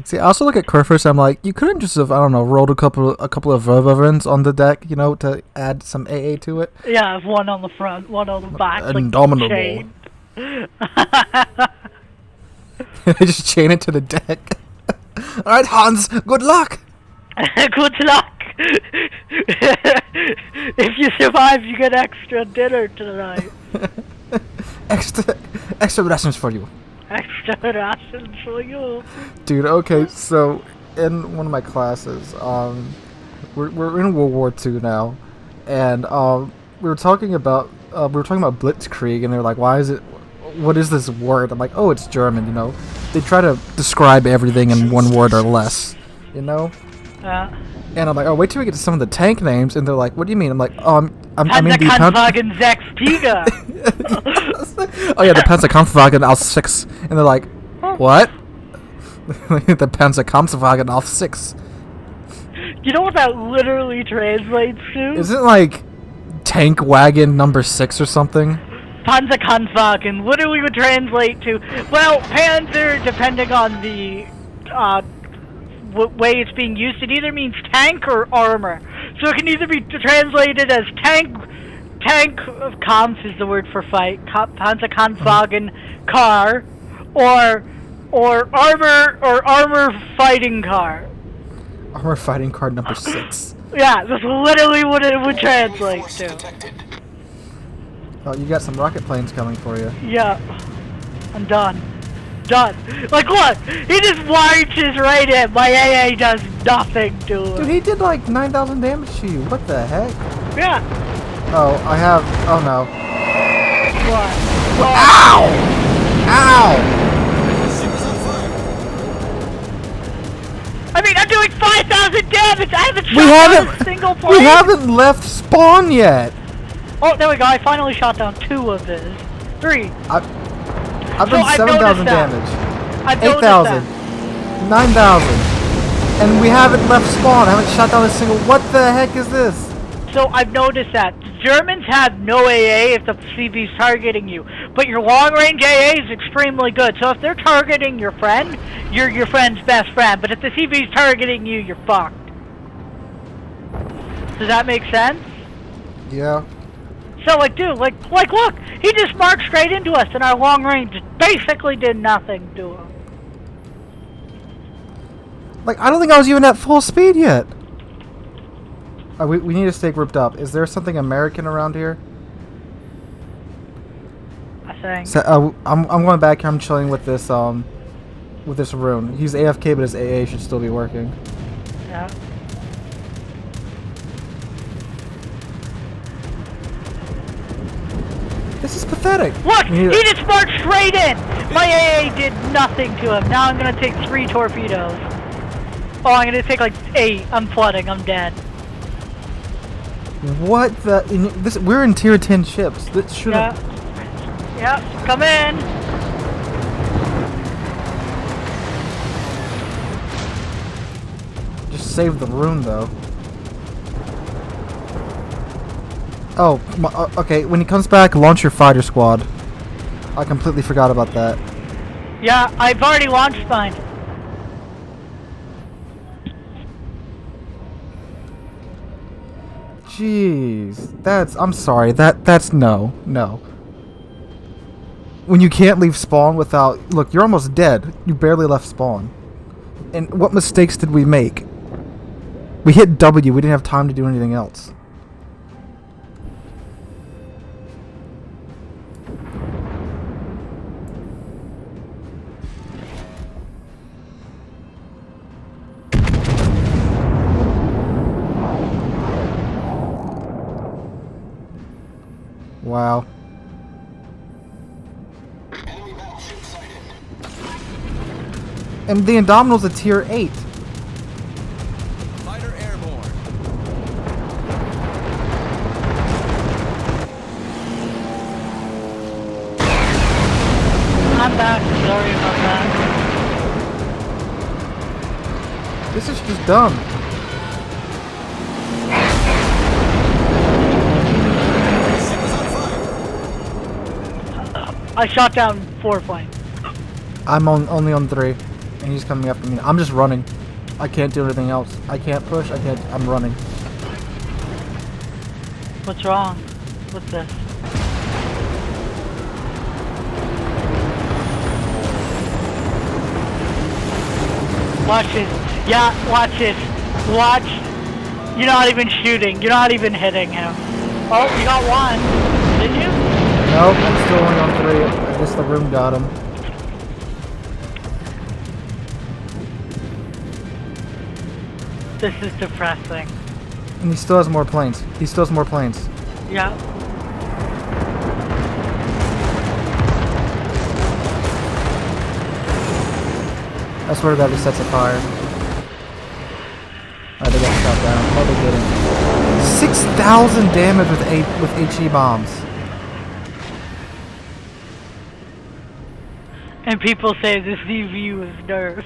See, I also look at Curfers. I'm like, you couldn't just have, I don't know, rolled a couple of Vervins on the deck, you know, to add some AA to it. Yeah, one on the front, one on the back, Indomitable. chain. They just chain it to the deck. All right, Hans. Good luck. Good luck. If you survive, you get extra dinner tonight. extra rations for you. Extra rations for you. Dude, okay, so in one of my classes, we're in World War II now, and we were talking about Blitzkrieg, and they're like, what is this word? I'm like, oh, it's German, you know. They try to describe everything in one word or less, you know. And I'm like, oh, wait till we get to some of the tank names, and they're like, what do you mean? I'm like, oh, I mean the Panzerkampfwagen 6 Tiger. Oh yeah, the Panzerkampfwagen auf 6, and they're like, what? The Panzerkampfwagen auf 6. You know what that literally translates to? Isn't it like tank wagon number 6 or something? Panzerkampfwagen. What do we would translate to? Well, Panzer, depending on the way it's being used, it either means tank or armor. So it can either be translated as tank Kampf is the word for fight, Panzerkampfwagen car, or armor fighting car. Armor fighting car number 6. Yeah, that's literally what it would translate to. Oh, you got some rocket planes coming for you. Yeah, I'm done. Done. Like, look, he just marches right in. My AA does nothing to him. Dude, he did like 9,000 damage to you. What the heck? Yeah. Oh, I have. Oh no. What? Ow! Ow! I mean, I'm doing 5,000 damage. I haven't shot down a single plane. We haven't left spawn yet. Oh, there we go. I finally shot down 2 of his. 3. I've done 7,000 damage. 8,000. 9,000. And we haven't left spawn. I haven't shot down a single. What the heck is this? So I've noticed that Germans have no AA if the CV's targeting you, but your long-range AA is extremely good. So if they're targeting your friend, you're your friend's best friend. But if the CV's targeting you, you're fucked. Does that make sense? Yeah. So, like, dude, like, look, he just marched straight into us, and our long range basically did nothing to him. Like, I don't think I was even at full speed yet. We need to stay grouped up. Is there something American around here? I think. So, I'm going back here. I'm chilling with this rune. He's AFK, but his AA should still be working. Yeah. This is pathetic. Look, he just marched straight in. My AA did nothing to him. Now I'm gonna take 3 torpedoes. Oh, I'm gonna take like 8. I'm flooding. I'm dead. What the? We're in tier 10 ships. That should. Yeah. Yep. Come in. Just save the rune though. Oh, okay. When he comes back, launch your fighter squad. I completely forgot about that. Yeah, I've already launched mine. Jeez, I'm sorry. That's no. When you can't leave spawn without, look, you're almost dead. You barely left spawn. And what mistakes did we make? We hit W. We didn't have time to do anything else. Wow. And the Indomitables a tier 8. Fighter airborne. I'm back. Sorry about that. This is just dumb. I shot down 4 planes. I'm only on 3. and he's coming after me. I'm just running. I can't do anything else. I can't push. I can't. I'm running. What's wrong? What's this? Watch this. Yeah, watch this. Watch. You're not even shooting. You're not even hitting him. Oh, you got one. Did you? Nope, I'm still only on 3. I guess the room got him. This is depressing. And he still has more planes. He still has more planes. Yeah. I swear to God, he sets a fire. Alright, they got shot down. No, they didn't. 6,000 damage with HE bombs. And people say the CV was nerfed.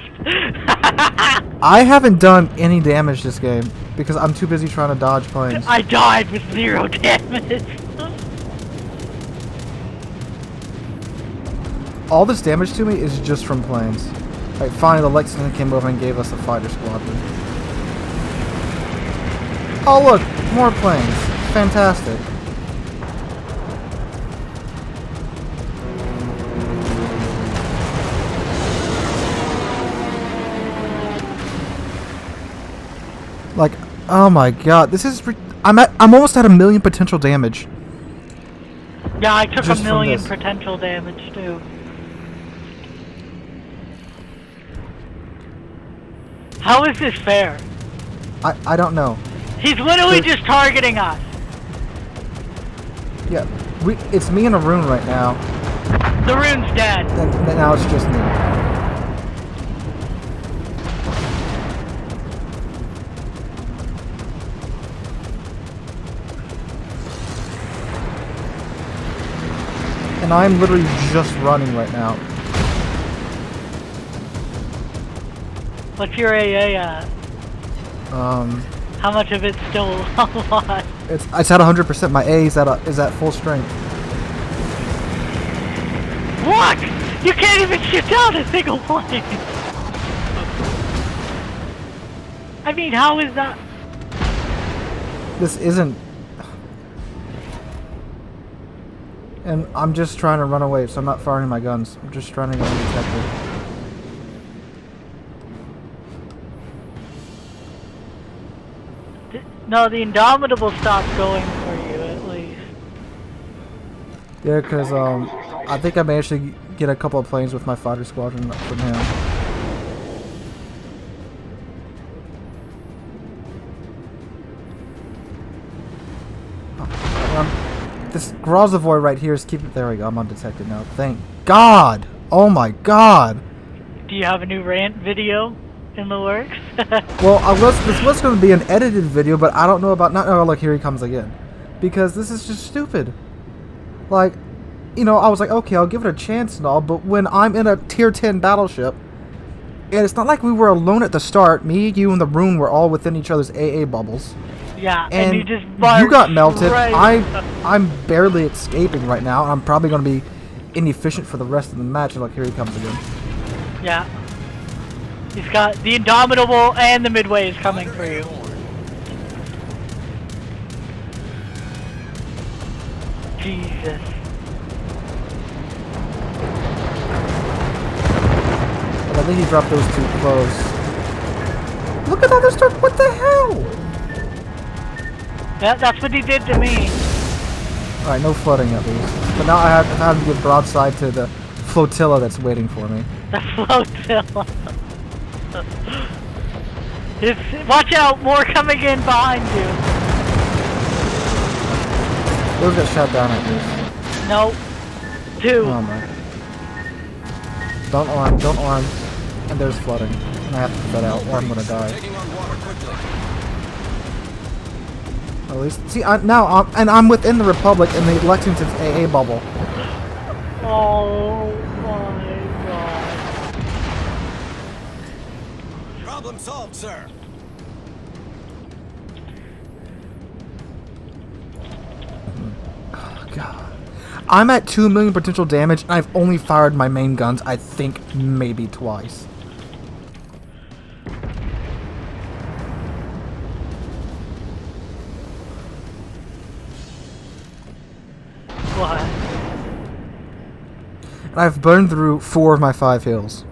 I haven't done any damage this game because I'm too busy trying to dodge planes. I died with 0 damage. All this damage to me is just from planes. Alright, finally the Lexington came over and gave us a fighter squadron. Oh look, more planes. Fantastic. Like, oh my God, this is. I'm almost at 1 million potential damage. Yeah, I took Just 1 from million this. potential damage too. How is this fair? I don't know. He's literally just targeting us. Yeah, it's me in a room right now. The rune's dead. And now it's just me. And I'm literally just running right now. What's your AA at? How much of it's still alive? It's at 100%. My A is at full strength. What? You can't even shoot down a single plane. I mean, how is that? This isn't. And I'm just trying to run away, so I'm not firing my guns. I'm just trying to get undetected. No, the Indomitable stopped going for you, at least. Yeah, because I think I managed to get a couple of planes with my fighter squadron from him. This Grozavoy right here is keeping. There we go. I'm undetected now. Thank God. Oh my God. Do you have a new rant video in the works? Well, this was going to be an edited video, but I don't know about. Oh, look, here he comes again. Because this is just stupid. Like, you know, I was like, okay, I'll give it a chance and all, but when I'm in a tier 10 battleship, and it's not like we were alone at the start. Me, you, and the Rune were all within each other's AA bubbles. Yeah, And you just you got melted. right. I'm barely escaping right now. I'm probably going to be inefficient for the rest of the match. And look, here he comes again. Yeah. He's got the Indomitable and the Midway is coming for you. Jesus. But I think he dropped those too close. Look at all this stuff. What the hell? Yeah, that's what he did to me. Alright, no flooding at least. But now I have to get broadside to the flotilla that's waiting for me. The flotilla. Watch out, more coming in behind you. Those got shot down at least. No. 2. Oh my. Don't arm. And there's flooding. And I have to put that out or I'm gonna die. At least, see, I'm within the Republic in the Lexington's AA bubble. Oh my God. Problem solved, sir. Oh God. I'm at 2 million potential damage, and I've only fired my main guns, I think, maybe twice. I've burned through 4 of my 5 hills.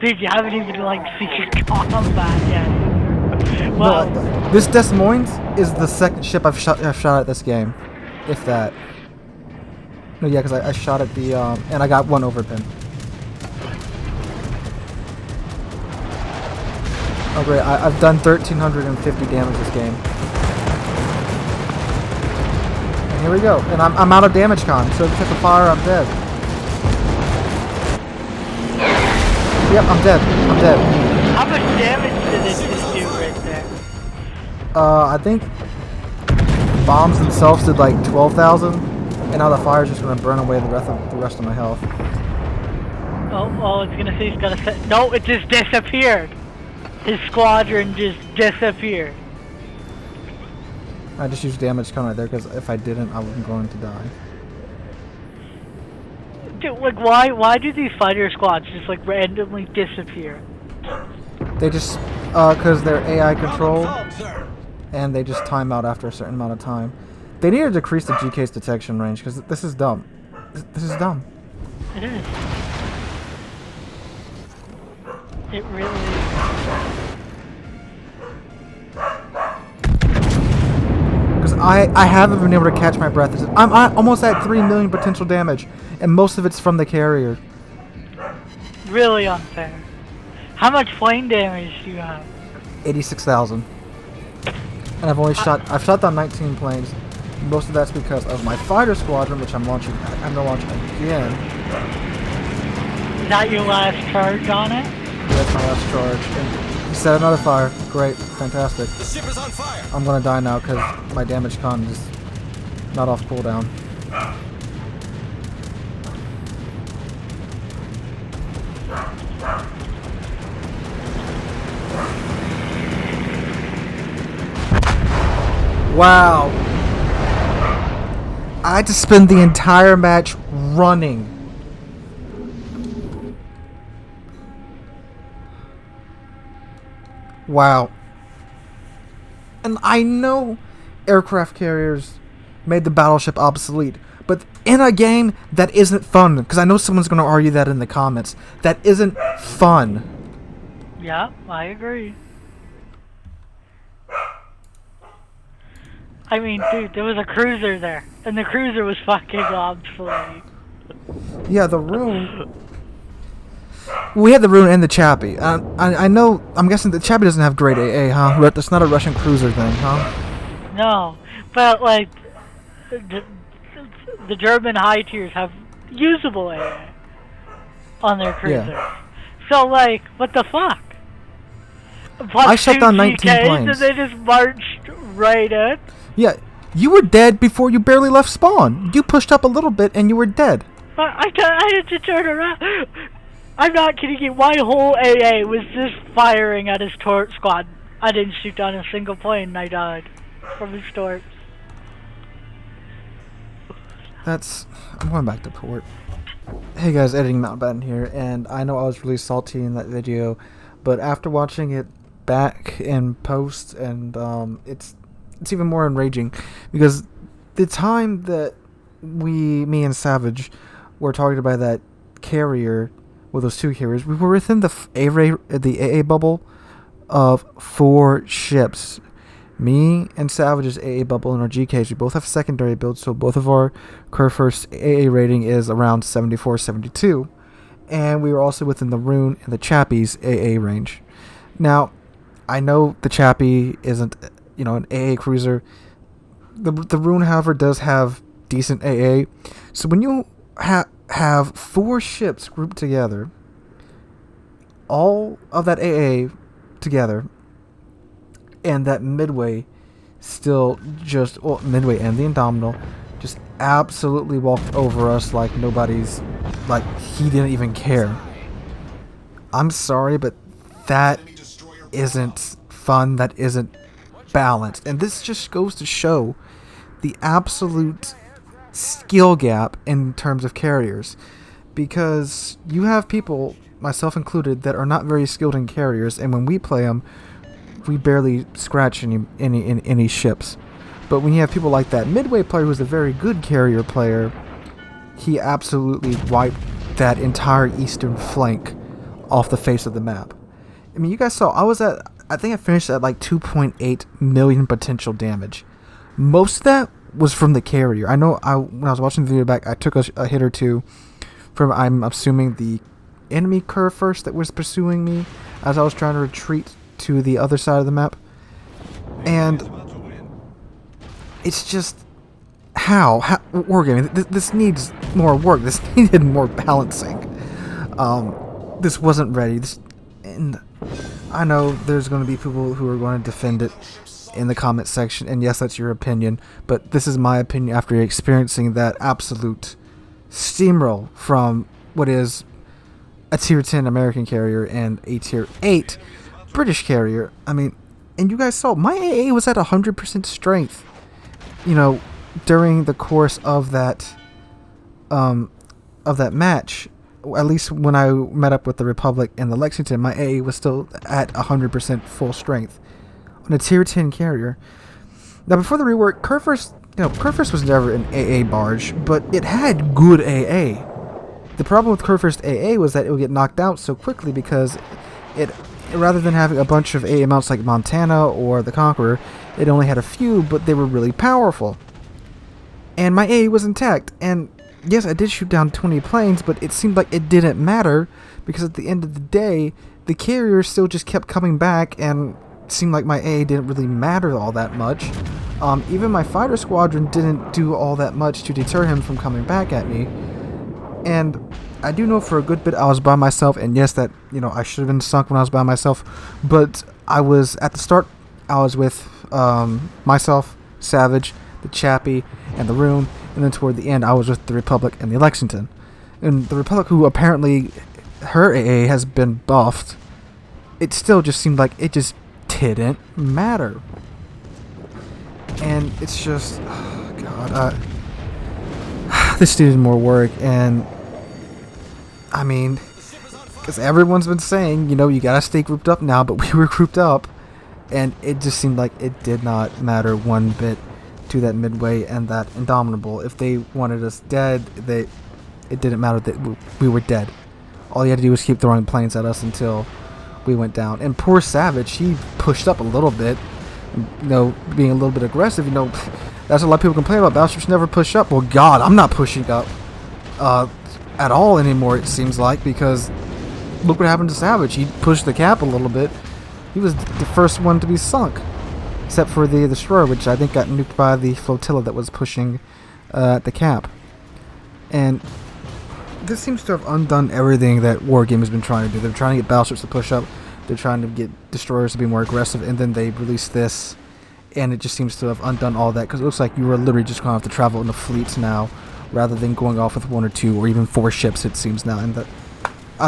Dude, you haven't even, like, seen combat yet. Well, No, this Des Moines is the second ship I've shot at this game. If that. No, yeah, because I shot at the, and I got 1 overpin. Oh great, I've done 1,350 damage this game. And here we go, and I'm out of damage con, so if you hit the fire, I'm dead. Yep, I'm dead. I'm dead. how much damage did it just do right there? I think bombs themselves did like 12,000, and now the fire's just gonna burn away the rest of my health. Oh, it's gonna say he's gotta set. No, it just disappeared. His squadron just disappeared. I just used damage con right there because if I didn't, I was going to die. Dude, like, why do these fighter squads just like randomly disappear? They just, because they're AI Problem controlled, solved, sir. and they just time out after a certain amount of time. They need to decrease the GK's detection range because this is dumb. This is dumb. It is. It really is. Because I haven't been able to catch my breath. I'm almost at 3 million potential damage, and most of it's from the carrier. Really unfair. How much flame damage do you have? 86,000. And I've shot down 19 planes. Most of that's because of my fighter squadron, which I'm gonna launch again. Is that your last charge on it? That's my last charge. And he set another fire. Great, fantastic. The ship is on fire. I'm gonna die now because my damage con is not off cooldown. Wow. I had to spend the entire match running. Wow. And I know aircraft carriers made the battleship obsolete, but in a game that isn't fun, because I know someone's going to argue that in the comments, that isn't fun. Yeah, I agree. I mean, dude, there was a cruiser there, and the cruiser was fucking obsolete. Yeah, the Rune. We had the Rune and the Chappie. I know. I'm guessing the Chappie doesn't have great AA, huh? That's not a Russian cruiser thing, huh? No, but like, the German high tiers have usable AA on their cruisers. Yeah. So like, what the fuck? Plus I shut down 19 GKs planes. and they just marched right in. Yeah, you were dead before you barely left spawn. You pushed up a little bit and you were dead. I had to turn around. I'm not kidding you. My whole AA was just firing at his turret squad. I didn't shoot down a single plane and I died from his turrets. I'm going back to port. Hey guys, editing Mountbatten here, and I know I was really salty in that video, but after watching it back in post, and it's even more enraging because the time that me and Savage were talking about that carrier, well, those 2 carriers, we were within the AA bubble of 4 ships. Me and Savage's AA bubble in our GKs, we both have secondary builds, so both of our curve first AA rating is around 74, 72. And we were also within the Rune and the Chappie's AA range. Now, I know the Chappie isn't, an AA cruiser. The Rune, however, does have decent AA. So when you have 4 ships grouped together, all of that AA together, and that Midway still just, Midway and the Indomitable just absolutely walked over us like nobody's, like he didn't even care. I'm sorry, but that isn't fun, that isn't balanced. And this just goes to show the absolute skill gap in terms of carriers. Because you have people, myself included, that are not very skilled in carriers, and when we play them, we barely scratch any ships. But when you have people like that Midway player who's a very good carrier player, he absolutely wiped that entire eastern flank off the face of the map. I mean, you guys saw, I think I finished at like 2.8 million potential damage. Most of that was from the carrier. I know when I was watching the video back, I took a hit or two from, I'm assuming, the enemy curve first that was pursuing me as I was trying to retreat to the other side of the map. And it's just, how Wargaming, this needs more work. This needed more balancing. This wasn't ready. And I know there's going to be people who are going to defend it in the comment section, and yes, that's your opinion, but this is my opinion after experiencing that absolute steamroll from what is a tier 10 American carrier and a tier 8 British carrier. I mean, and you guys saw my AA was at 100% strength, you know, during the course of that match. At least when I met up with the Republic and the Lexington, my AA was still at 100% full strength on a tier 10 carrier. Now, before the rework, Kurfürst was never an AA barge, but it had good AA. The problem with Kurfürst AA was that it would get knocked out so quickly because it, rather than having a bunch of AA mounts like Montana or the Conqueror, it only had a few, but they were really powerful. And my AA was intact, and yes, I did shoot down 20 planes, but it seemed like it didn't matter because at the end of the day, the carrier still just kept coming back, and it seemed like my AA didn't really matter all that much. Even my fighter squadron didn't do all that much to deter him from coming back at me. And I do know for a good bit I was by myself, and yes, that, you know, I should have been sunk when I was by myself, but I was, at the start, I was with myself, Savage, the Chappie, and the Rune, and then toward the end I was with the Republic and the Lexington. And the Republic, who apparently her AA has been buffed, it still just seemed like it just didn't matter. And it's just, oh God, this needed more work. And I mean, because everyone's been saying, you know, you gotta stay grouped up now, but we were grouped up, and it just seemed like it did not matter one bit to that Midway and that Indomitable. If they wanted us dead, it didn't matter that we were dead. All you had to do was keep throwing planes at us until we went down. And poor Savage, he pushed up a little bit, you know, being a little bit aggressive. You know, that's a lot of people complain about. Battleships never push up. Well, God, I'm not pushing up at all anymore, it seems like, because look what happened to Savage. He pushed the cap a little bit. He was the first one to be sunk, except for the destroyer, which I think got nuked by the flotilla that was pushing the cap. And this seems to have undone everything that Wargame has been trying to do. They're trying to get battleships to push up, they're trying to get destroyers to be more aggressive, and then they released this, and it just seems to have undone all that, because it looks like you are literally just going to have to travel in the fleets now, rather than going off with 1 or 2 or even 4 ships, it seems now. And I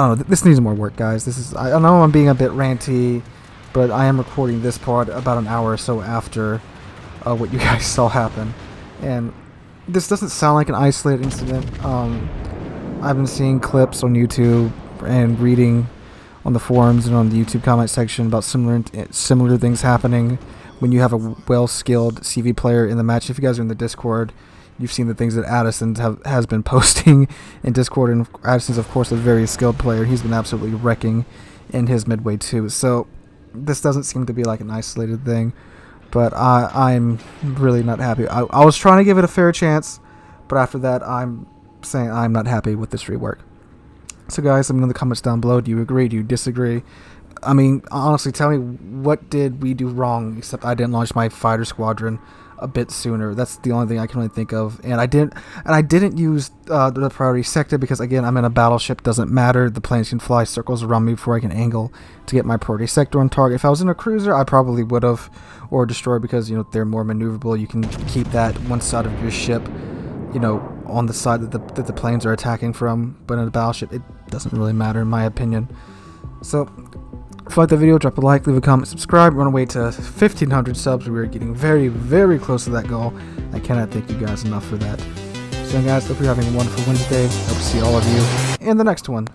don't know, this needs more work, guys. I know I'm being a bit ranty, but I am recording this part about an hour or so after what you guys saw happen. And this doesn't sound like an isolated incident. I've been seeing clips on YouTube and reading on the forums and on the YouTube comment section about similar things happening when you have a well-skilled CV player in the match. If you guys are in the Discord, you've seen the things that Addison has been posting in Discord, and Addison's, of course, a very skilled player. He's been absolutely wrecking in his Midway too. So this doesn't seem to be like an isolated thing, but I'm really not happy. I was trying to give it a fair chance, but after that, I'm saying I'm not happy with this rework. So guys, let me know in the comments down below. Do you agree? Do you disagree? I mean, honestly, tell me, what did we do wrong, except I didn't launch my fighter squadron a bit sooner. That's the only thing I can really think of. And I didn't use the priority sector because, again, I'm in a battleship. Doesn't matter. The planes can fly circles around me before I can angle to get my priority sector on target. If I was in a cruiser, I probably would have, or a destroyer, because, you know, they're more maneuverable. You can keep that one side of your ship, you know, on the side that the planes are attacking from. But in a battleship, it doesn't really matter, in my opinion. So if you like the video, drop a like, leave a comment, subscribe. We're on our way to 1,500 subs. We're getting very, very close to that goal. I cannot thank you guys enough for that. So guys, hope you're having a wonderful Wednesday. Hope to see all of you in the next one.